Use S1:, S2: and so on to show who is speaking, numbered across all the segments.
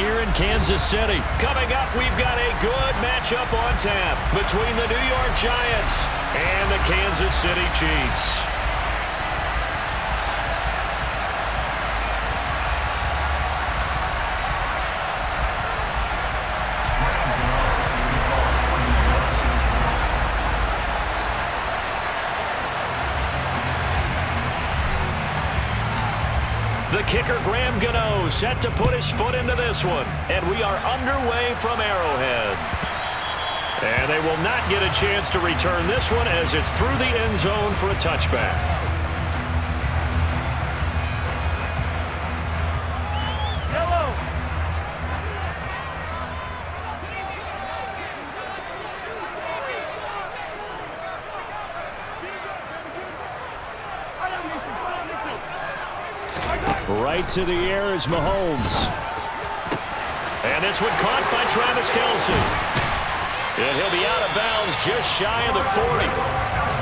S1: here in Kansas City. Coming up, we've got a good matchup on tap between the New York Giants and the Kansas City Chiefs. The kicker, Graham Gano, set to put his foot into this one. And we are underway from Arrowhead. And they will not get a chance to return this one as it's through the end zone for a touchback. Right to the air is Mahomes. And this one caught by Travis Kelce. And he'll be out of bounds just shy of the 40.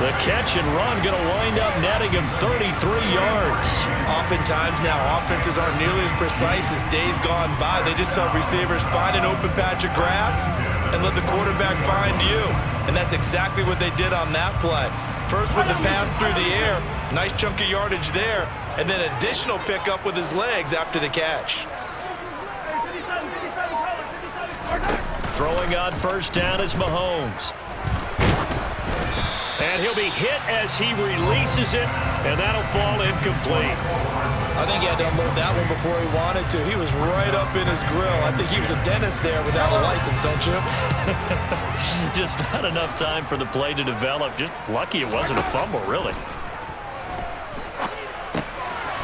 S1: The catch and run going to wind up netting him 33 yards.
S2: Oftentimes now, offenses aren't nearly as precise as days gone by. They just tell receivers, find an open patch of grass and let the quarterback find you. And that's exactly what they did on that play. First with the pass through the air, nice chunk of yardage there, and then additional pickup with his legs after the catch.
S1: Throwing on first down is Mahomes. And he'll be hit as he releases it, and that'll fall incomplete.
S2: I think he had to unload that one before he wanted to. He was right up in his grill. I think he was a dentist there without a license, don't you?
S1: Just not enough time for the play to develop. Just lucky it wasn't a fumble, really.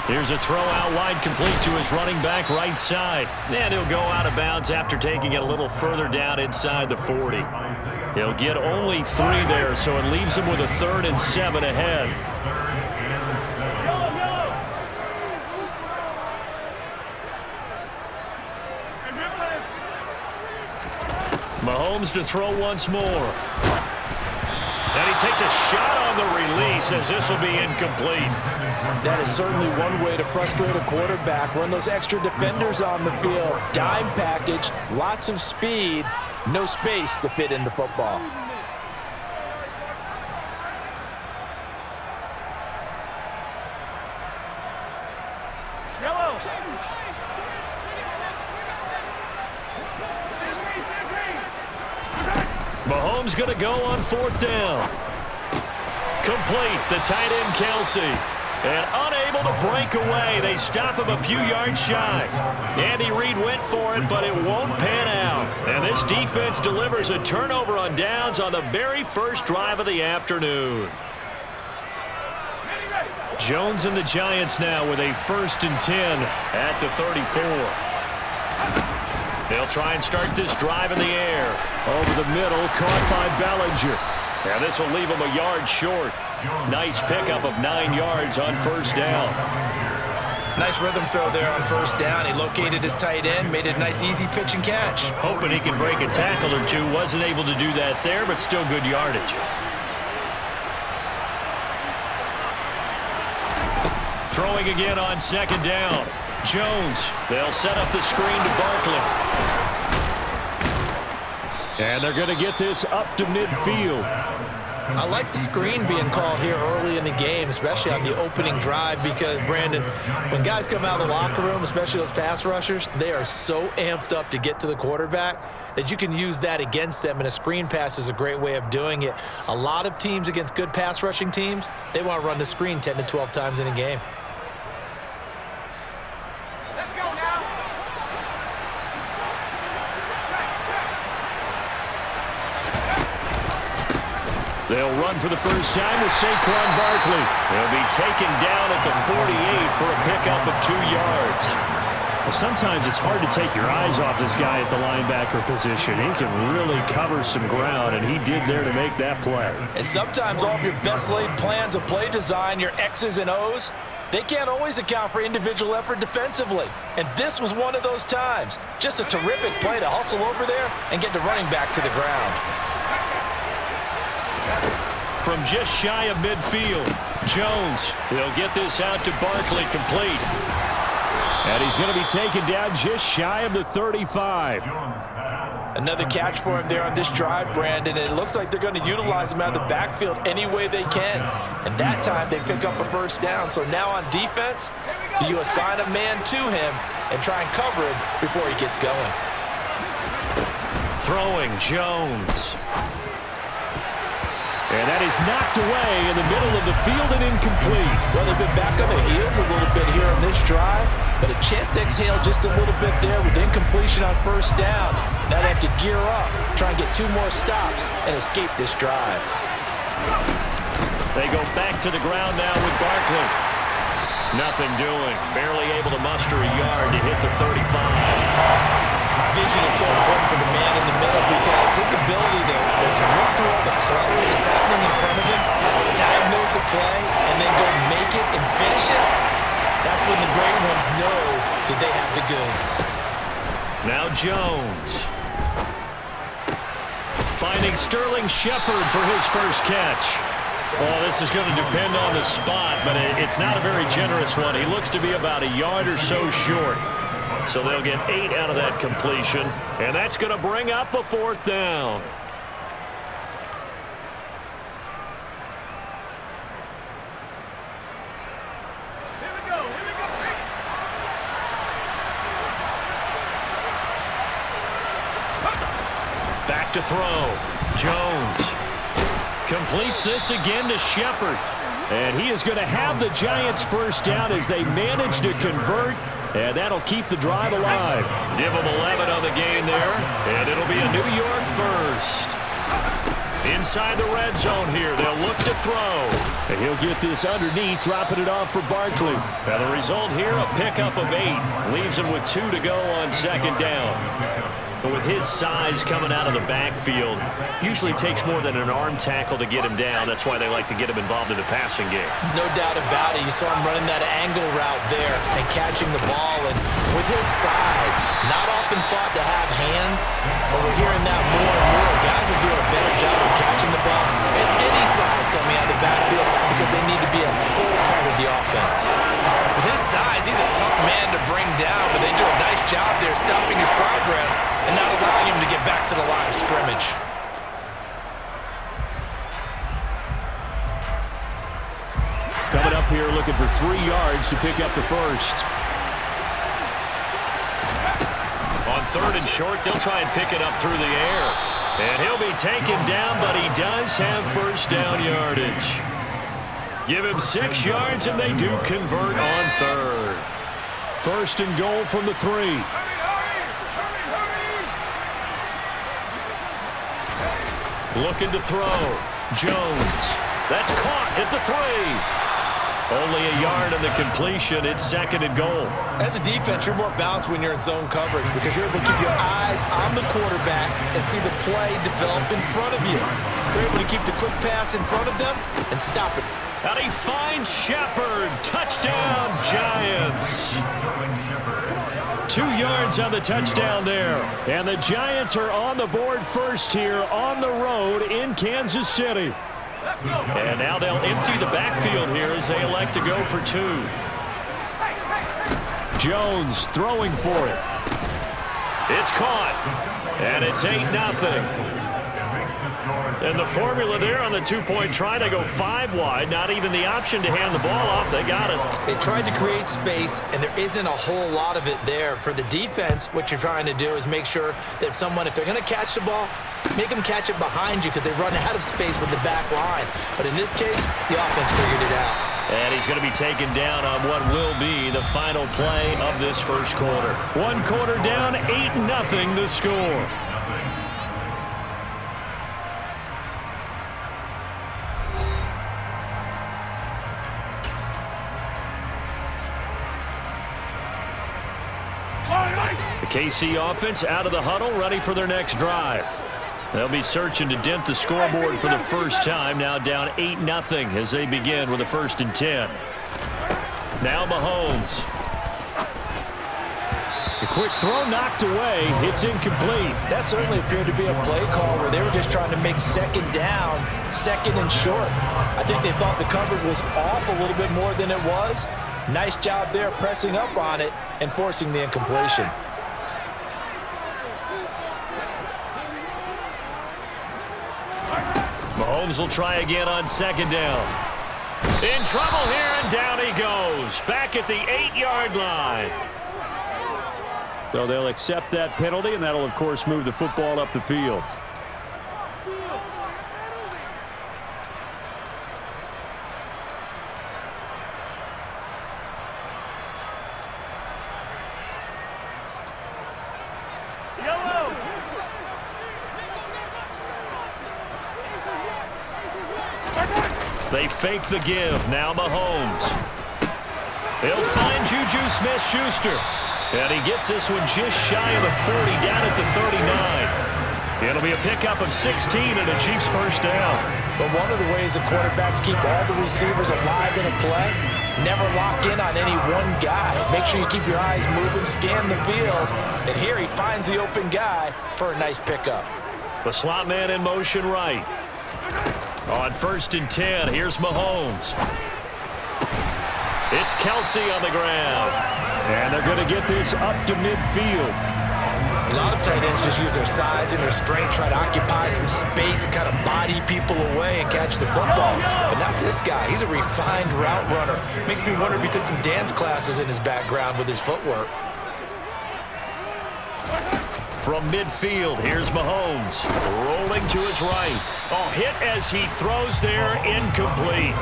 S1: Here's a throw out wide, complete to his running back right side. And he'll go out of bounds after taking it a little further down inside the 40. He'll get only 3 there, so it leaves him with a 3rd and 7 ahead. Mahomes to throw once more. And he takes a shot on the release as this will be incomplete.
S3: That is certainly one way to frustrate a quarterback. Run those extra defenders on the field. Dime package, lots of speed, no space to fit in the football.
S1: Mahomes going to go on 4th down. Complete, the tight end Kelce. And unable to break away. They stop him a few yards shy. Andy Reid went for it, but it won't pan out. And this defense delivers a turnover on downs on the very first drive of the afternoon. Jones and the Giants now with a 1st and 10 at the 34. They'll try and start this drive in the air. Over the middle, caught by Bellinger. And this will leave him a yard short. Nice pickup of 9 yards on 1st down.
S2: Nice rhythm throw there on 1st down. He located his tight end, made it a nice easy pitch and catch.
S1: Hoping he can break a tackle or two. Wasn't able to do that there, but still good yardage. Throwing again on 2nd down. Jones. They'll set up the screen to Barkley. And they're going to get this up to midfield.
S2: I like the screen being called here early in the game, especially on the opening drive, because, Brandon, when guys come out of the locker room, especially those pass rushers, they are so amped up to get to the quarterback that you can use that against them, and a screen pass is a great way of doing it. A lot of teams against good pass rushing teams, they want to run the screen 10 to 12 times in a game.
S1: They'll run for the first time with Saquon Barkley. He'll be taken down at the 48 for a pickup of 2 yards. Well, sometimes it's hard to take your eyes off this guy at the linebacker position. He can really cover some ground, and he did there to make that play.
S3: And sometimes all of your best laid plans of play design, your X's and O's, they can't always account for individual effort defensively. And this was one of those times. Just a terrific play to hustle over there and get the running back to the ground.
S1: From just shy of midfield, Jones. He'll get this out to Barkley, complete. And he's going to be taken down just shy of the 35.
S3: Another catch for him there on this drive, Brandon. And it looks like they're going to utilize him out of the backfield any way they can. And that time they pick up a first down. So now on defense, do you assign a man to him and try and cover him before he gets going?
S1: Throwing Jones. And that is knocked away in the middle of the field and incomplete.
S3: Well, they've been back on their heels a little bit here on this drive, but a chance to exhale just a little bit there with incompletion on first down. Now they have to gear up, try and get 2 more stops, and escape this drive.
S1: They go back to the ground now with Barkley. Nothing doing. Barely able to muster a yard to hit the 35.
S2: Vision is so important for the man in the middle because his ability to look through all the clutter that's happening in front of him, diagnose a play, and then go make it and finish it, that's when the great ones know that they have the goods.
S1: Now Jones. Finding Sterling Shepard for his first catch. Well, this is going to depend on the spot, but it's not a very generous one. He looks to be about a yard or so short. So they'll get 8 out of that completion, and that's going to bring up a 4th down. Back to throw. Jones completes this again to Shepard. And he is going to have the Giants first down as they manage to convert. And that'll keep the drive alive. Give them 11 on the gain there. And it'll be a New York first. Inside the red zone here. They'll look to throw. And he'll get this underneath, dropping it off for Barkley. Now the result here, a pickup of 8. Leaves him with 2 to go on second down. But with his size coming out of the backfield, usually takes more than an arm tackle to get him down. That's why they like to get him involved in the passing game.
S2: No doubt about it. You saw him running that angle route there and catching the ball. And with his size, not often thought to have hands, but we're hearing that more and more. Guys are doing a better job of catching the ball at any size coming out of the backfield because they need to be a full part of the offense. With his size, he's a tough man to bring down, but they do a nice job there stopping his progress and not allowing him to get back to the line of scrimmage.
S1: Coming up here looking for 3 yards to pick up the first. On 3rd and short, they'll try and pick it up through the air. And he'll be taken down, but he does have first down yardage. Give him 6 yards, and they do convert on 3rd. 1st and goal from the 3. Looking to throw. Jones. That's caught at the 3. Only a yard on the completion. It's 2nd and goal.
S2: As a defense, you're more balanced when you're in zone coverage because you're able to keep your eyes on the quarterback and see the play develop in front of you. You're able to keep the quick pass in front of them and stop it.
S1: And he finds Shepard. Touchdown, Giants. 2 yards on the touchdown there. And the Giants are on the board first here on the road in Kansas City. And now they'll empty the backfield here as they elect to go for 2. Jones throwing for it. It's caught. And it's 8-0. And the formula there on the 2-point try to go 5 wide. Not even the option to hand the ball off. They got it.
S2: They tried to create space, and there isn't a whole lot of it there. For the defense, what you're trying to do is make sure that if they're going to catch the ball, make them catch it behind you because they run out of space with the back line. But in this case, the offense figured it out.
S1: And he's going to be taken down on what will be the final play of this first quarter. 1 quarter down, 8-0 the score. The KC offense out of the huddle, ready for their next drive. They'll be searching to dent the scoreboard for the first time, now down 8-0 as they begin with a 1st and 10. Now Mahomes. A quick throw knocked away. It's incomplete.
S3: That certainly appeared to be a play call where they were just trying to make 2nd down, 2nd and short. I think they thought the coverage was off a little bit more than it was. Nice job there pressing up on it and forcing the incompletion.
S1: Mahomes will try again on second down. In trouble here, and down he goes. Back at the 8-yard line.
S4: So they'll accept that penalty, and that'll, of course, move the football up the field.
S1: They fake the give. Now Mahomes. He'll find Juju Smith-Schuster. And he gets this one just shy of the 40, down at the 39. It'll be a pickup of 16 and a Chiefs first down.
S3: But one of the ways the quarterbacks keep all the receivers alive in a play, never lock in on any one guy. Make sure you keep your eyes moving, scan the field. And here he finds the open guy for a nice pickup.
S1: The slot man in motion right. On 1st and 10, here's Mahomes. It's Kelsey on the ground.
S4: And they're going to get this up to midfield.
S2: A lot of tight ends just use their size and their strength, try to occupy some space and kind of body people away and catch the football. But not this guy. He's a refined route runner. Makes me wonder if he took some dance classes in his background with his footwork.
S1: From midfield, here's Mahomes. Rolling to his right. Oh, hit as he throws there, incomplete.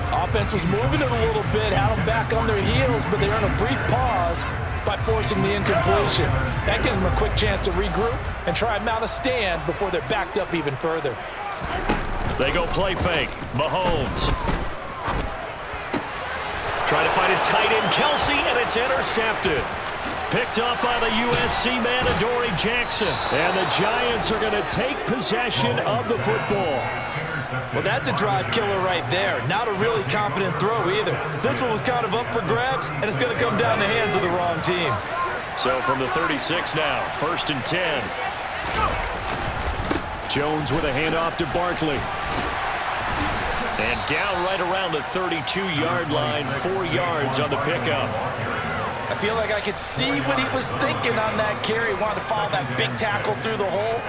S3: Offense was moving it a little bit, had them back on their heels, but they earn a brief pause by forcing the incompletion. That gives them a quick chance to regroup and try and mount a stand before they're backed up even further.
S1: They go play fake. Mahomes. Trying to find his tight end, Kelsey, and it's intercepted. Picked up by the USC man, Adoree Jackson. And the Giants are going to take possession of the football.
S2: Well, that's a drive killer right there. Not a really confident throw either. This one was kind of up for grabs, and it's going to come down the hands of the wrong team.
S1: So from the 36 now, 1st and 10. Jones with a handoff to Barkley. And down right around the 32-yard line, 4 yards on the pickup.
S3: I feel like I could see what he was thinking on that carry. Wanted to follow that big tackle through the hole.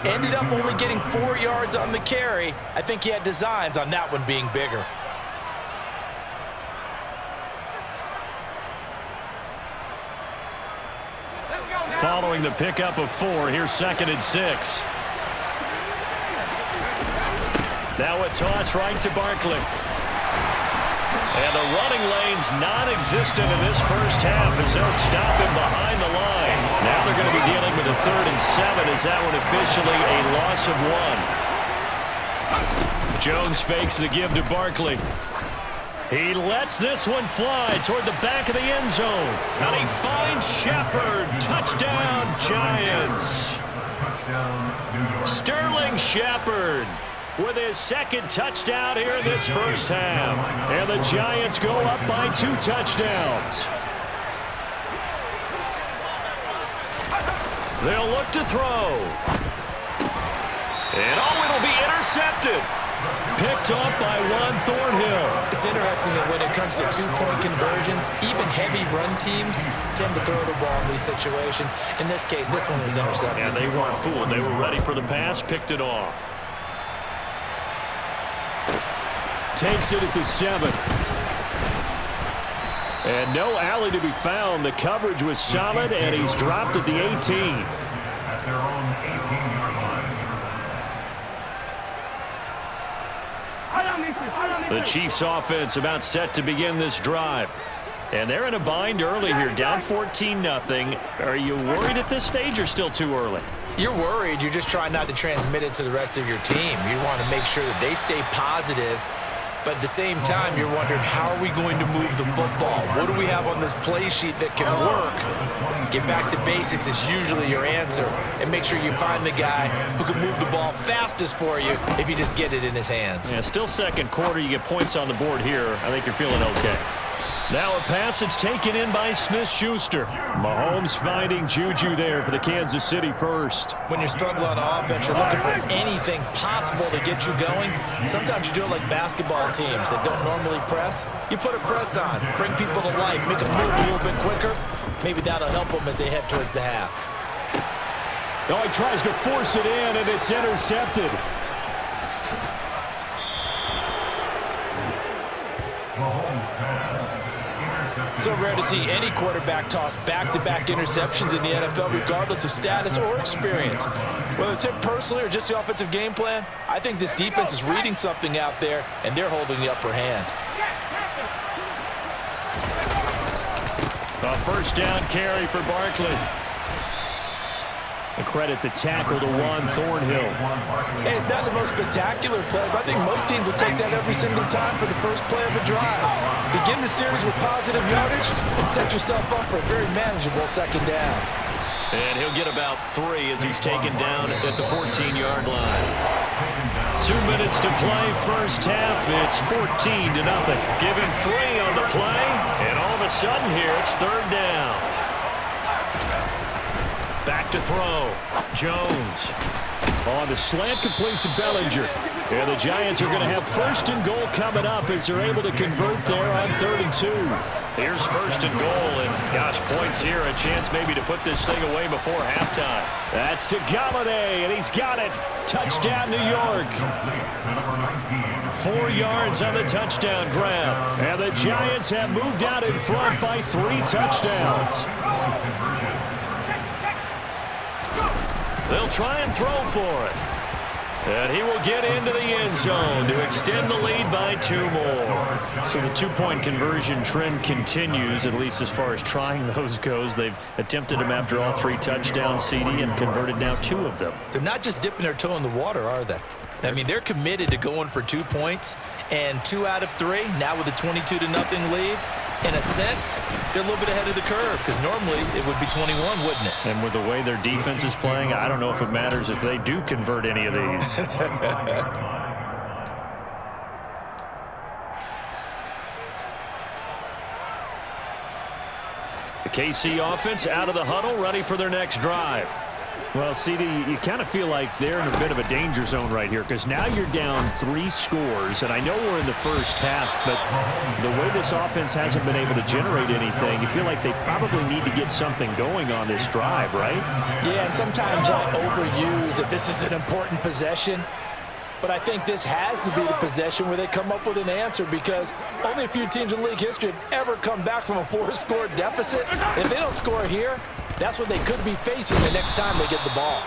S3: Ended up only getting 4 yards on the carry. I think he had designs on that one being bigger.
S1: Following the pickup of 4, here's 2nd and 6. Now a toss right to Barkley. And the running lane's non-existent in this first half as they'll stop him behind the line. Now they're going to be dealing with a 3rd and 7 as that one officially a loss of 1. Jones fakes the give to Barkley. He lets this one fly toward the back of the end zone. And he finds Shepard. Touchdown, Giants. Sterling Shepard with his 2nd touchdown here in this first half. And the Giants go up by 2 touchdowns. They'll look to throw. And it'll be intercepted. Picked off by Juan Thornhill.
S2: It's interesting that when it comes to 2-point conversions, even heavy run teams tend to throw the ball in these situations. In this case, this one was intercepted.
S1: And they weren't fooled. They were ready for the pass, picked it off. Takes it at the 7. And no alley to be found. The coverage was solid, and he's dropped at the 18.
S5: At their own 18-yard line.
S1: The Chiefs offense about set to begin this drive. And they're in a bind early here, down 14-0. Are you worried at this stage or still too early?
S2: You're worried. You're just trying not to transmit it to the rest of your team. You want to make sure that they stay positive. But at the same time, you're wondering, how are we going to move the football? What do we have on this play sheet that can work? Get back to basics is usually your answer. And make sure you find the guy who can move the ball fastest for you if you just get it in his hands.
S1: Yeah, still 2nd quarter. You get points on the board here. I think you're feeling okay. Now a pass that's taken in by Smith-Schuster.
S4: Mahomes finding Juju there for the Kansas City first.
S2: When you're struggling on offense, you're looking for anything possible to get you going. Sometimes you do it like basketball teams that don't normally press. You put a press on, bring people to life, make them move a little bit quicker. Maybe that'll help them as they head towards the half.
S4: Oh, he tries to force it in, and it's intercepted.
S3: So rare to see any quarterback toss back-to-back interceptions in the NFL, regardless of status or experience. Whether it's him personally or just the offensive game plan, I think this defense is reading something out there, and they're holding the upper hand.
S1: A first down carry for Barkley.
S4: A credit the tackle to Juan Thornhill.
S3: Hey, it's not the most spectacular play, but I think most teams will take that every single time for the first play of a drive. Begin the series with positive yardage and set yourself up for a very manageable second down.
S1: And he'll get about 3 as he's taken down at the 14-yard line. 2 minutes to play first half. It's 14-0. Give him 3 on the play, and all of a sudden here it's third down. Back to throw. Jones.
S4: On the slant, complete to Bellinger. And the Giants are going to have first and goal coming up as they're able to convert there on 3rd and 2.
S1: Here's first and goal, and gosh, points here, a chance maybe to put this thing away before halftime.
S4: That's to Galladay, and he's got it. Touchdown, New York.
S1: 4 yards on the touchdown grab.
S4: And the Giants have moved out in front by 3 touchdowns.
S1: They'll try and throw for it. And he will get into the end zone to extend the lead by 2 more.
S4: So the 2-point conversion trend continues, at least as far as trying those goes. They've attempted them after all 3 touchdowns, CD, and converted now 2 of them.
S2: They're not just dipping their toe in the water, are they? I mean, they're committed to going for 2 points, and 2 out of 3, now with a 22-0 lead. In a sense, they're a little bit ahead of the curve because normally it would be 21, wouldn't it?
S4: And with the way their defense is playing, I don't know if it matters if they do convert any of these.
S1: The KC offense out of the huddle, ready for their next drive.
S4: Well, CD, you kind of feel like they're in a bit of a danger zone right here because now you're down 3 scores, and I know we're in the first half, but the way this offense hasn't been able to generate anything, you feel like they probably need to get something going on this drive, right?
S3: Yeah, and sometimes I overuse that this is an important possession, but I think this has to be the possession where they come up with an answer because only a few teams in league history have ever come back from a 4-score deficit. If they don't score here, that's what they could be facing the next time they get the ball.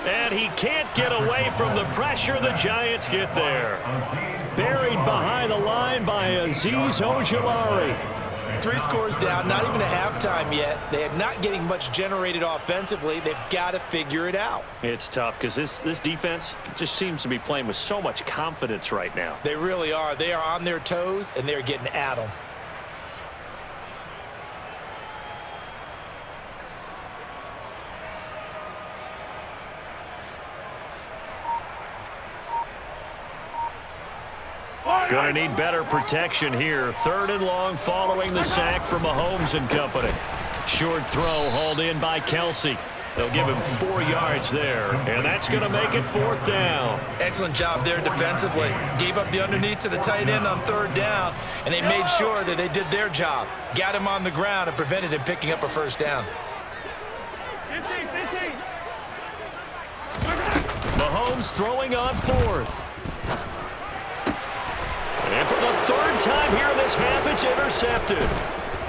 S1: And he can't get away from the pressure. The Giants get there.
S4: Buried behind the line by Azeez Ojulari.
S2: 3 scores down, not even a halftime yet. They are not getting much generated offensively. They've got to figure it out.
S1: It's tough because this defense just seems to be playing with so much confidence right now.
S2: They really are. They are on their toes, and they're getting at them.
S1: Going to need better protection here. 3rd and long following the sack from Mahomes and company. Short throw hauled in by Kelsey. They'll give him 4 yards there, and that's going to make it 4th down.
S2: Excellent job there defensively. Gave up the underneath to the tight end on 3rd down, and they made sure that they did their job. Got him on the ground and prevented him picking up a 1st down.
S5: 15.
S1: Mahomes throwing on 4th. And for the 3rd time here in this half, it's intercepted.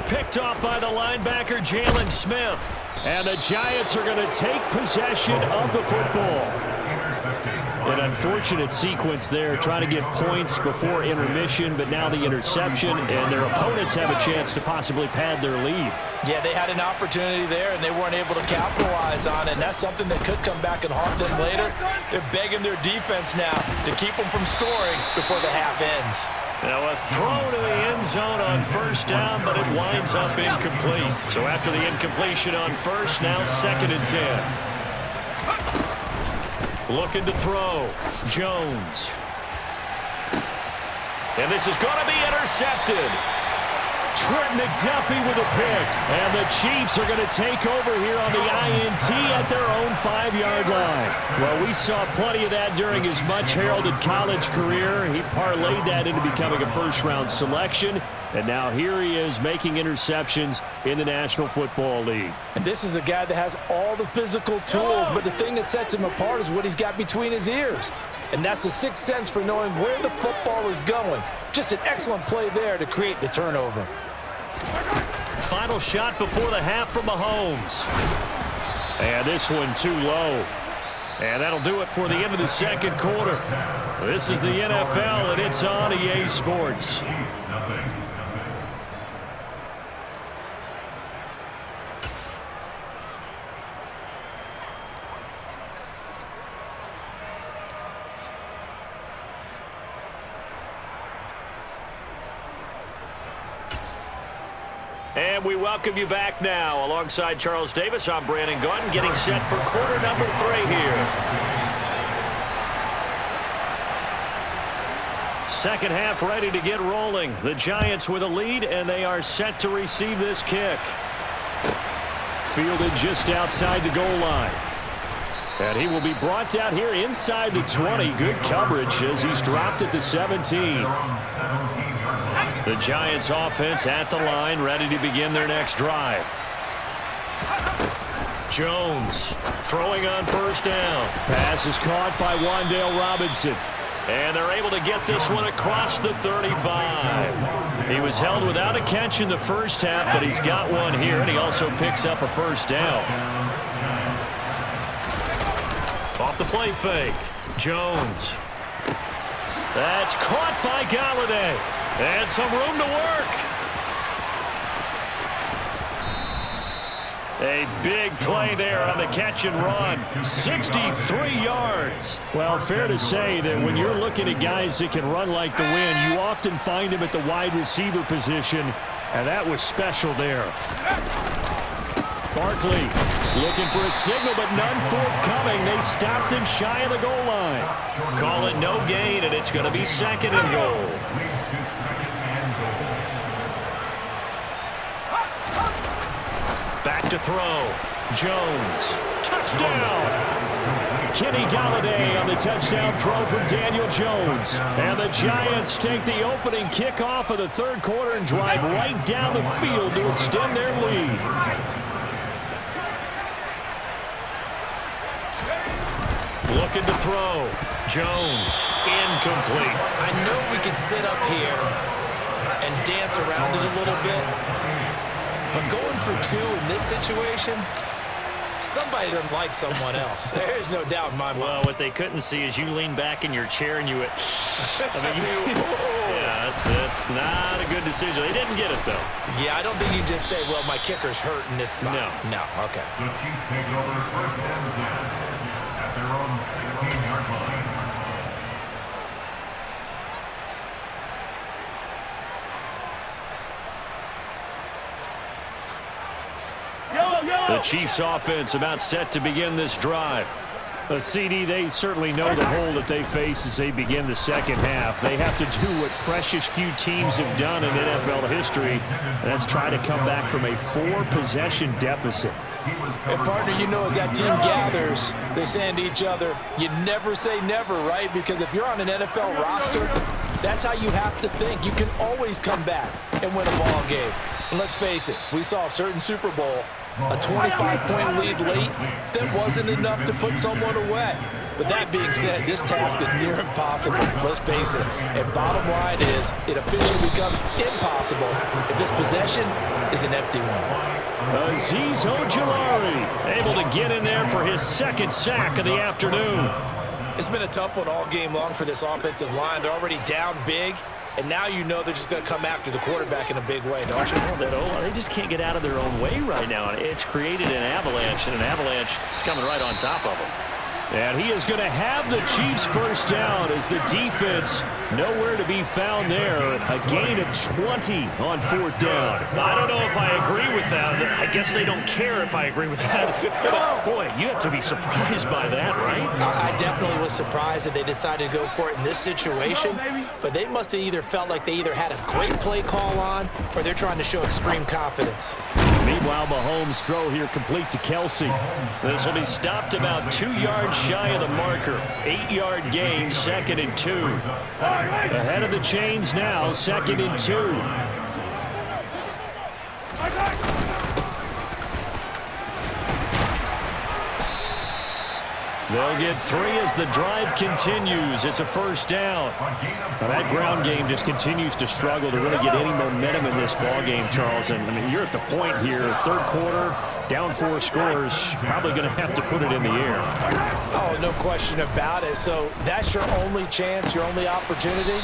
S1: Picked off by the linebacker, Jalen Smith.
S4: And the Giants are going to take possession of the football. An unfortunate sequence there, trying to get points before intermission, but now the interception, and their opponents have a chance to possibly pad their lead.
S3: Yeah, they had an opportunity there, and they weren't able to capitalize on it, and that's something that could come back and haunt them later. They're begging their defense now to keep them from scoring before the half ends.
S1: Now a throw to the end zone on 1st down, but it winds up incomplete. So after the incompletion on 1st, now 2nd and 10. Looking to throw. Jones. And this is going to be intercepted.
S4: Trent McDuffie with a pick. And the Chiefs are going to take over here on the INT at their own 5-yard line. Well, we saw plenty of that during his much-heralded college career. He parlayed that into becoming a first-round selection. And now here he is making interceptions in the National Football League.
S3: And this is a guy that has all the physical tools, but the thing that sets him apart is what he's got between his ears. And that's the sixth sense for knowing where the football is going. Just an excellent play there to create the turnover.
S1: Final shot before the half from Mahomes.
S4: And this one too low. And that'll do it for the end of the second quarter. This is the NFL, and it's on EA Sports.
S1: And we welcome you back now. Alongside Charles Davis, I'm Brandon Gunn, getting set for quarter number 3 here. Second half ready to get rolling. The Giants with a lead, and they are set to receive this kick.
S4: Fielded just outside the goal line. And he will be brought down here inside the 20. Good coverage as he's dropped at the 17.
S1: The Giants offense at the line, ready to begin their next drive. Jones throwing on first down.
S4: Pass is caught by Wan'Dale Robinson.
S1: And they're able to get this one across the 35. He was held without a catch in the first half, but he's got one here, and he also picks up a first down. Off the play fake. Jones. That's caught by Galladay. And some room to work. A big play there on the catch and run. 63 yards.
S4: Well, fair to say that when you're looking at guys that can run like the wind, you often find him at the wide receiver position, and that was special there. Barkley looking for a signal, but none forthcoming. They stopped him shy of the goal line.
S1: Call it no gain, and it's going to be second and goal. Back to throw. Jones. Touchdown.
S4: Kenny Galladay on the touchdown throw from Daniel Jones. And the Giants take the opening kickoff of the third quarter and drive right down the field to extend their lead.
S1: Looking to throw. Jones. Incomplete.
S2: I know we can sit up here and dance around it a little bit, but going for 2 in this situation, somebody doesn't like someone else. There's no doubt in my mind.
S1: Well, what they couldn't see is you lean back in your chair and you went, yeah, it's not a good decision. They didn't get it, though.
S2: Yeah, I don't think you just say, well, my kicker's hurt in this spot. No, okay.
S5: The Chiefs take over first and 10 at their own 16-yard line.
S1: The Chiefs offense about set to begin this drive.
S4: CD, they certainly know the hole that they face as they begin the second half. They have to do what precious few teams have done in NFL history, and that's try to come back from a 4-possession deficit.
S3: And partner, you know, as that team gathers, they're saying to each other, you never say never, right? Because if you're on an NFL roster, that's how you have to think. You can always come back and win a ball game. And let's face it, we saw a certain Super Bowl, a 25-point lead late that wasn't enough to put someone away. But that being said, this task is near impossible. Let's face it. And bottom line is, it officially becomes impossible if this possession is an empty one.
S4: Azeez Ojulari able to get in there for his second sack of the afternoon.
S2: It's been a tough one all game long for this offensive line. They're already down big, and now you know they're just going to come after the quarterback in a big way, don't you?
S1: They just can't get out of their own way right now. It's created an avalanche, and an avalanche is coming right on top of them.
S4: And he is going to have the Chiefs first down as the defense nowhere to be found there. A gain of 20 on fourth down.
S1: I don't know if I agree with that. I guess they don't care if I agree with that. But, boy, you have to be surprised by that, right?
S2: I definitely was surprised that they decided to go for it in this situation, but they must have either felt like they either had a great play call on or they're trying to show extreme confidence.
S4: Meanwhile, Mahomes' throw here complete to Kelsey.
S1: This will be stopped about 2 yards shy of the marker. 8-yard gain, 2nd and 2.
S4: Ahead of the chains now, 2nd and 2.
S1: They'll get 3 as the drive continues. It's a first down.
S4: Now that ground game just continues to struggle to really get any momentum in this ball game, Charles. And I mean, you're at the point here, third quarter, down 4 scores, probably going to have to put it in the air.
S2: Oh, no question about it. So that's your only chance, your only opportunity.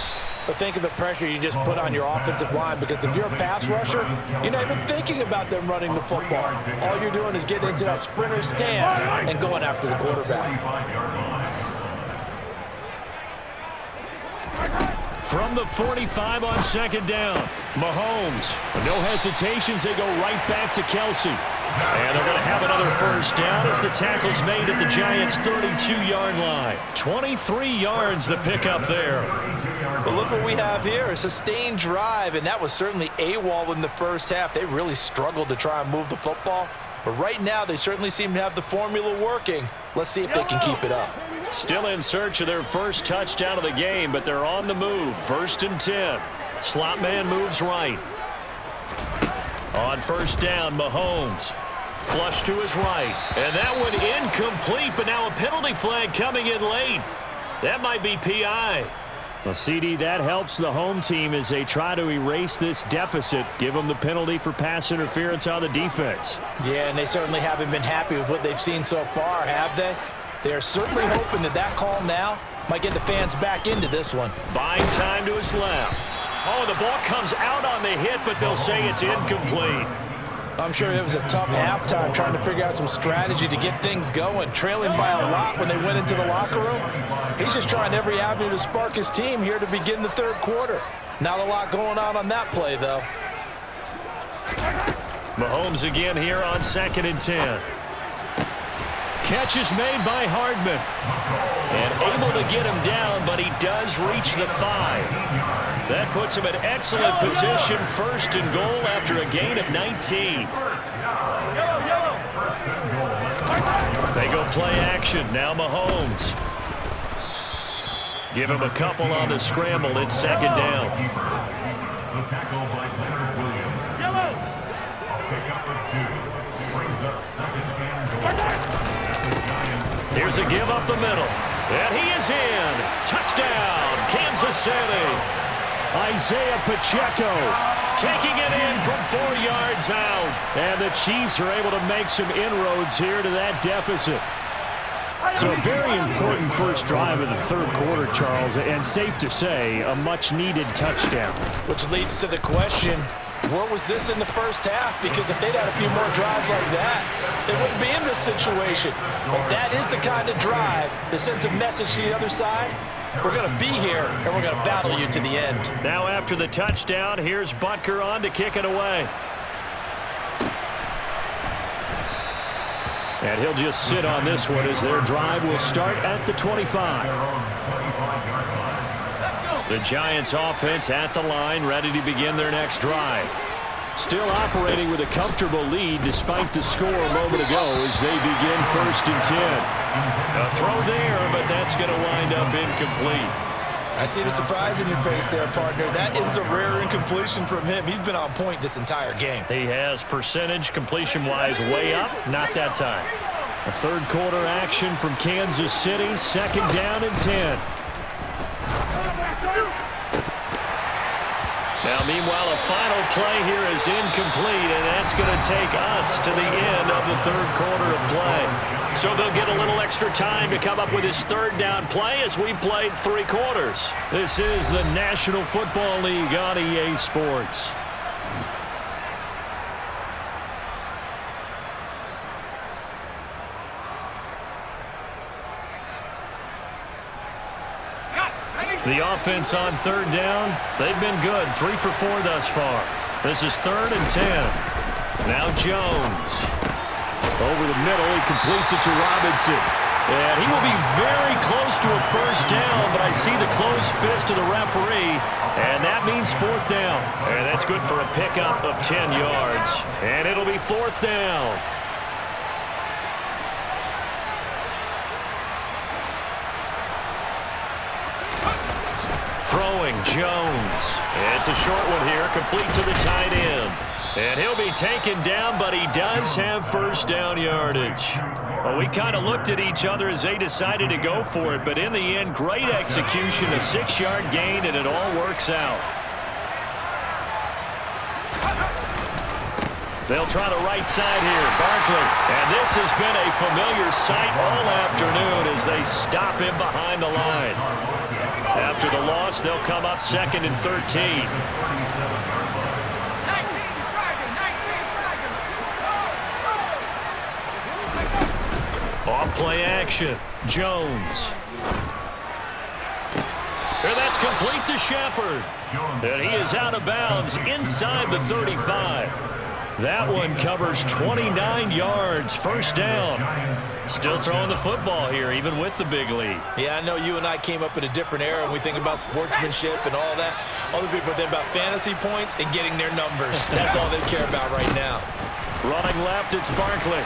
S2: But think of the pressure you just put on your offensive line, because if you're a pass rusher, you're not even thinking about them running the football. All you're doing is getting into that sprinter stance and going after the quarterback.
S1: From the 45 on 2nd down, Mahomes.
S4: No hesitations, they go right back to Kelsey.
S1: And they're going to have another first down as the tackle's made at the Giants' 32-yard line. 23 yards the pickup there.
S3: But look what we have here, a sustained drive, and that was certainly AWOL in the first half. They really struggled to try and move the football. But right now, they certainly seem to have the formula working. Let's see if they can keep it up.
S1: Still in search of their first touchdown of the game, but they're on the move. 1st and 10. Slot man moves right. On first down, Mahomes. Flush to his right. And that one incomplete, but now a penalty flag coming in late. That might be PI.
S4: Well, CD, that helps the home team as they try to erase this deficit, give them the penalty for pass interference on the defense.
S2: Yeah, and they certainly haven't been happy with what they've seen so far, have they? They're certainly hoping that that call now might get the fans back into this one.
S1: Buying time to his left. Oh, the ball comes out on the hit, but they'll say it's incomplete.
S2: I'm sure it was a tough halftime trying to figure out some strategy to get things going, trailing by a lot when they went into the locker room. He's just trying every avenue to spark his team here to begin the third quarter. Not a lot going on that play, though.
S1: Mahomes again here on 2nd and 10. Catch is made by Hardman. And able to get him down, but he does reach the 5. That puts him in excellent position, 1st and goal after a gain of 19. They go play action. Now Mahomes. Give him a couple on the scramble. It's 2nd down.
S5: The tackle by Leonard Williams. A pickup of 2. Brings up 2nd and goal.
S1: Here's a give up the middle. And he is in. Touchdown, Kansas City.
S4: Isaiah Pacheco
S1: Taking it in from 4 yards out.
S4: And the Chiefs are able to make some inroads here to that deficit. So a very important first drive of the third quarter, Charles, and safe to say, a much-needed touchdown.
S3: Which leads to the question, where was this in the first half? Because if they'd had a few more drives like that, they wouldn't be in this situation. But that is the kind of drive that sends a message to the other side. We're going to be here, and we're going to battle you to the end.
S1: Now after the touchdown, here's Butker on to kick it away.
S4: And he'll just sit on this one as their drive will start at the 25.
S1: The Giants offense at the line, ready to begin their next drive.
S4: Still operating with a comfortable lead despite the score a moment ago as they begin 1st and 10.
S1: A throw there, but that's going to wind up incomplete.
S2: I see the surprise in your face there, partner. That is a rare incompletion from him. He's been on point this entire game.
S1: He has percentage completion-wise way up, not that time.
S4: A third quarter action from Kansas City, 2nd down and 10.
S1: Now, meanwhile, a final play here is incomplete, and that's going to take us to the end of the third quarter of play. So they'll get a little extra time to come up with his third down play as we played 3 quarters.
S4: This is the National Football League on EA Sports.
S1: The offense on third down, they've been good. 3 for 4 thus far. This is 3rd and 10. Now Jones. Over the middle, he completes it to Robinson. And he will be very close to a first down, but I see the closed fist of the referee, and that means 4th down. And that's good for a pickup of 10 yards. And it'll be 4th down. Throwing Jones. It's a short one here, complete to the tight end. And he'll be taken down, but he does have first down yardage. Well, we kind of looked at each other as they decided to go for it, but in the end, great execution, a 6-yard gain, and it all works out. They'll try the right side here, Barkley. And this has been a familiar sight all afternoon as they stop him behind the line. After the loss, they'll come up 2nd and 13. Off play action, Jones. And that's complete to Shepard. And he is out of bounds inside the 35. That one covers 29 yards, first down. Still throwing the football here, even with the big lead.
S2: Yeah, I know you and I came up in a different era when we think about sportsmanship and all that. Other people think about fantasy points and getting their numbers. That's all they care about right now.
S1: Running left, it's Barkley.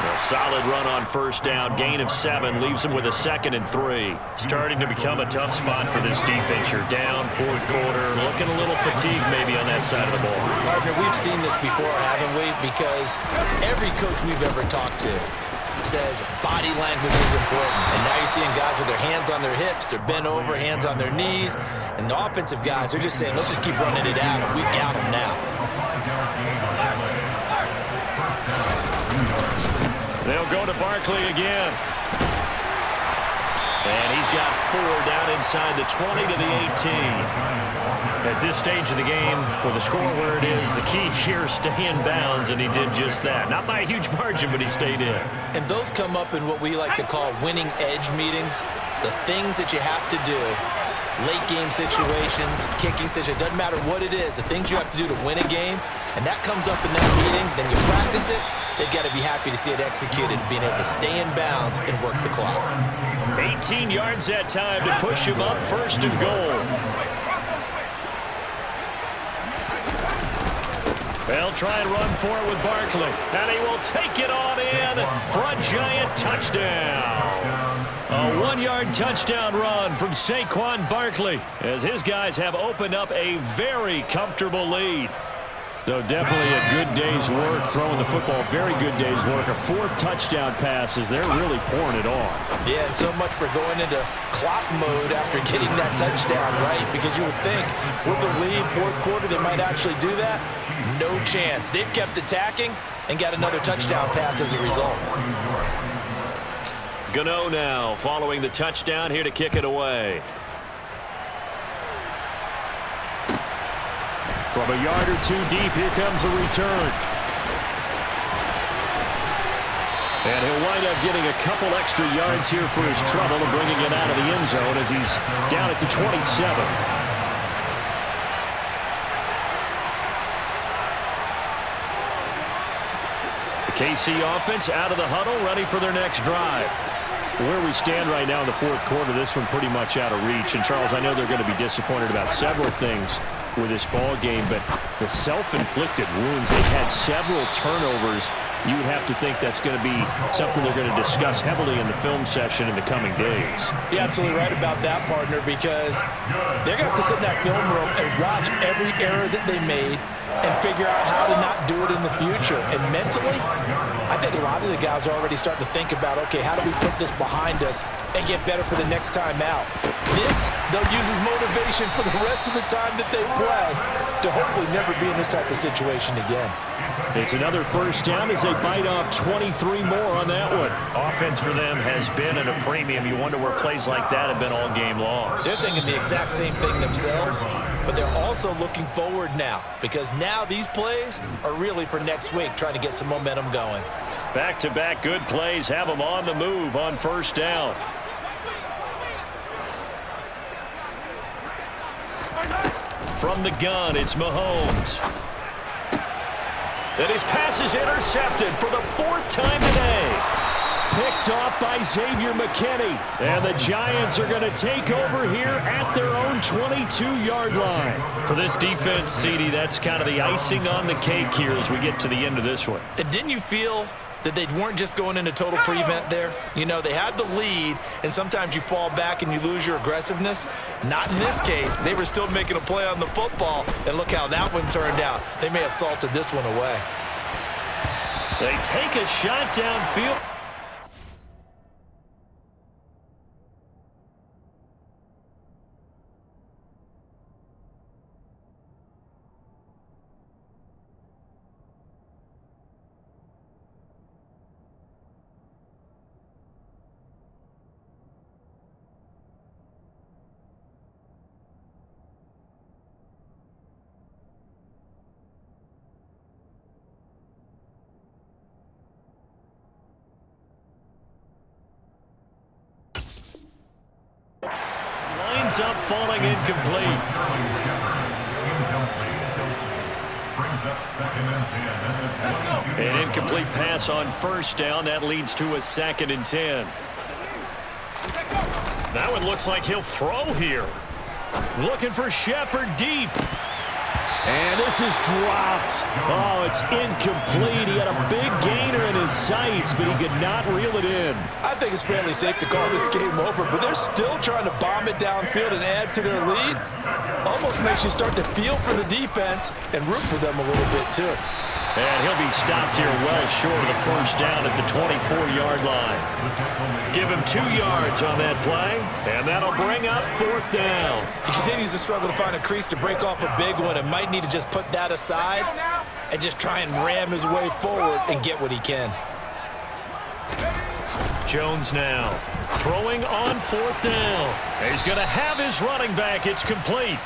S1: A solid run on first down, gain of 7, leaves him with a 2nd and 3. Starting to become a tough spot for this defense. You're down 4th quarter, looking a little fatigued maybe on that side of the ball.
S2: Partner, we've seen this before, haven't we? Because every coach we've ever talked to says body language is important. And now you're seeing guys with their hands on their hips, they're bent over, hands on their knees. And the offensive guys, they're just saying, let's just keep running it out, and we've got them now.
S1: They'll go to Barkley again. And he's got 4 down inside the 20 to the 18. At this stage of the game, with the score where it is, the key here is stay in bounds, and he did just that. Not by a huge margin, but he stayed in.
S2: And those come up in what we like to call winning edge meetings. The things that you have to do, late game situations, kicking situations, doesn't matter what it is, the things you have to do to win a game, and that comes up in that meeting, then you practice it, they've got to be happy to see it executed, being able to stay in bounds and work the clock.
S1: 18 yards that time to push him up, 1st and goal. They'll try and run for it with Barkley, and he will take it on in for a giant touchdown. A 1-yard touchdown run from Saquon Barkley as his guys have opened up a very comfortable lead. So definitely a good day's work throwing the football. Very good day's work. A 4th touchdown pass as they're really pouring it on.
S2: Yeah, and so much for going into clock mode after getting that touchdown, right? Because you would think with the lead, 4th quarter, they might actually do that. No chance. They've kept attacking and got another touchdown pass as a result.
S1: Gano now following the touchdown here to kick it away. From a yard or 2 deep, here comes a return. And he'll wind up getting a couple extra yards here for his trouble and bringing it out of the end zone as he's down at the 27. The KC offense out of the huddle, ready for their next drive. Where we stand right now in the 4th quarter, this one pretty much out of reach. And, Charles, I know they're going to be disappointed about several things with this ball game, but the self-inflicted wounds, they've had several turnovers. You would have to think that's going to be something they're going to discuss heavily in the film session in the coming days.
S2: You're absolutely right about that, partner, because they're going to have to sit in that film room and watch every error that they made and figure out how to not do it in the future. And mentally, I think a lot of the guys are already starting to think about, okay, how do we put this behind us and get better for the next time out? This, they'll use as motivation for the rest of the time that they play to hopefully never be in this type of situation again.
S1: It's another first down as they bite off 23 more on that one. Offense for them has been at a premium. You wonder where plays like that have been all game long.
S2: They're thinking the exact same thing themselves, but they're also looking forward now because now these plays are really for next week, trying to get some momentum going.
S1: Back-to-back good plays have them on the move on first down. From the gun, it's Mahomes. And his pass is intercepted for the 4th time today. Picked off by Xavier McKinney. And the Giants are going to take over here at their own 22-yard line. For this defense, CD, that's kind of the icing on the cake here as we get to the end of this one.
S2: And didn't you feel that they weren't just going into total prevent there? You know, they had the lead, and sometimes you fall back and you lose your aggressiveness. Not in this case. They were still making a play on the football, and look how that one turned out. They may have salted this one away.
S1: They take a shot downfield. Lines up, falling incomplete.
S5: Brings up 2nd and 10.
S1: An incomplete pass on 1st down. That leads to a 2nd and 10. That one looks like he'll throw here. Looking for Shepard deep. And this is dropped. Oh, it's incomplete. He had a big gainer in his sights, but he could not reel it in.
S3: I think it's fairly safe to call this game over, but they're still trying to bomb it downfield and add to their lead. Almost makes you start to feel for the defense and root for them a little bit, too.
S1: And he'll be stopped here well short of the 1st down at the 24-yard line. Give him 2 yards on that play, and that'll bring up 4th down.
S2: He continues to struggle to find a crease to break off a big one and might need to just put that aside and just try and ram his way forward and get what he can.
S1: Jones now throwing on 4th down. He's going to have his running back. It's complete.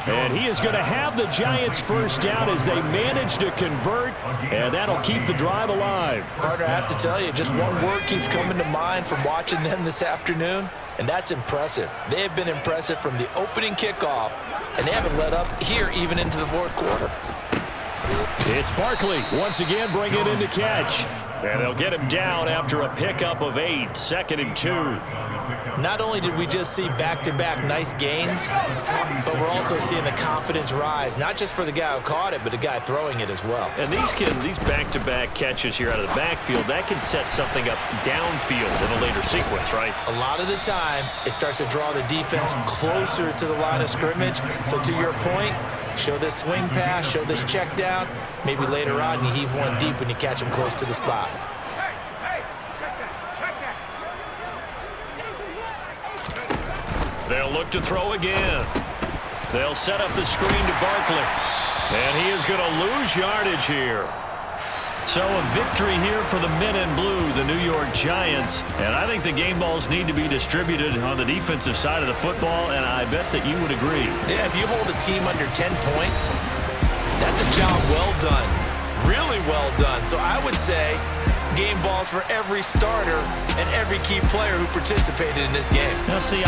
S1: And he is going to have the Giants' 1st down as they manage to convert, and that'll keep the drive alive.
S3: Partner, I have to tell you, just one word keeps coming to mind from watching them this afternoon, and that's impressive. They have been impressive from the opening kickoff, and they haven't let up here even into the 4th quarter.
S1: It's Barkley once again bringing it in to catch. And they'll get him down after a pickup of 8, 2nd and 2.
S2: Not only did we just see back-to-back nice gains, but we're also seeing the confidence rise, not just for the guy who caught it, but the guy throwing it as well.
S1: And these back-to-back catches here out of the backfield, that can set something up downfield in a later sequence, right?
S2: A lot of the time, it starts to draw the defense closer to the line of scrimmage. So to your point, show this swing pass, show this check down. Maybe later on you heave one deep when you catch him close to the spot.
S1: They'll look to throw again. They'll set up the screen to Barkley. And he is going to lose yardage here. So a victory here for the men in blue, the New York Giants. And I think the game balls need to be distributed on the defensive side of the football, and I bet that you would agree.
S2: Yeah, if you hold a team under 10 points, that's a job well done. Really well done. So I would say game balls for every starter and every key player who participated in this game.
S1: Now, see,